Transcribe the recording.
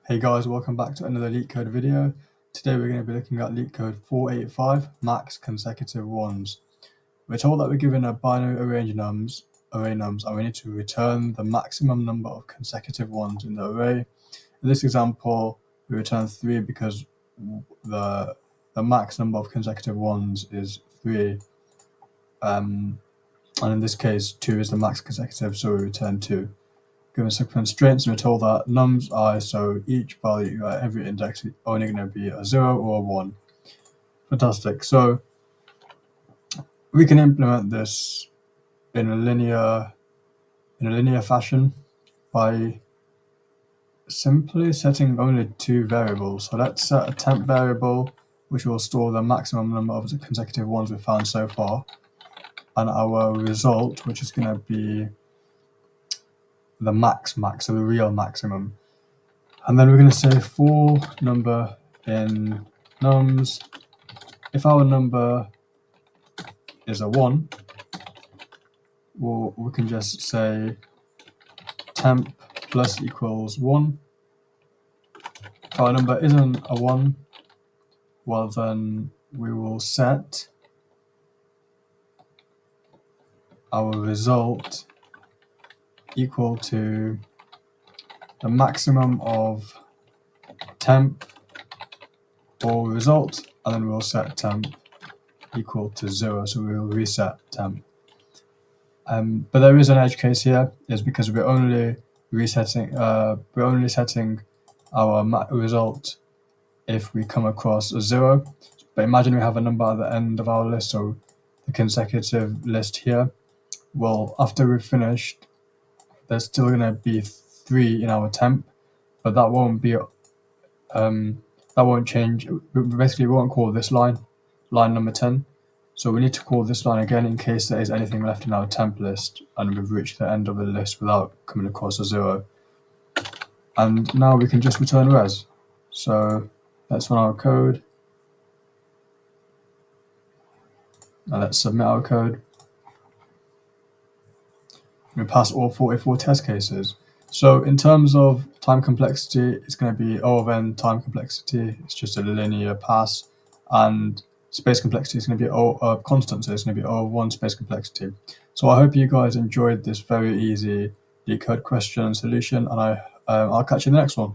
Hey guys, welcome back to another Leetcode video. Today we're going to be looking at Leetcode 485, max consecutive ones. We're told that we're given a binary array nums, and we need to return the maximum number of consecutive ones in the array. In this example, we return 3 because the max number of consecutive ones is 3. And in this case, 2 is the max consecutive, so we return 2. Given some constraints, we're told that nums I, so each value at every index is only going to be a 0 or a 1. Fantastic. So we can implement this in a linear fashion by simply setting only 2 variables. So let's set a temp variable, which will store the maximum number of consecutive ones we've found so far, and our result, which is going to be the max, so the real maximum. And then we're going to say for number in nums, if our number is a 1, well, we can just say temp plus equals 1. If our number isn't a 1, well then we will set our result equal to the maximum of temp or result, and then we'll set temp equal to 0, so we will reset temp. But there is an edge case here, is because we're only setting our result if we come across a 0. But imagine we have a number at the end of our list, so the consecutive list here. Well, after we've finished, there's still going to be 3 in our temp, but that won't be that won't change. Basically, we won't call this line number 10. So we need to call this line again in case there is anything left in our temp list and we've reached the end of the list without coming across a 0. And now we can just return res. So let's run our code. Now let's submit our code. We pass all 44 test cases. So in terms of time complexity, it's going to be O of n time complexity. It's just a linear pass. And space complexity is going to be constant, so it's going to be O of 1 space complexity. So I hope you guys enjoyed this very easy Leetcode question and solution, and I'll catch you in the next one.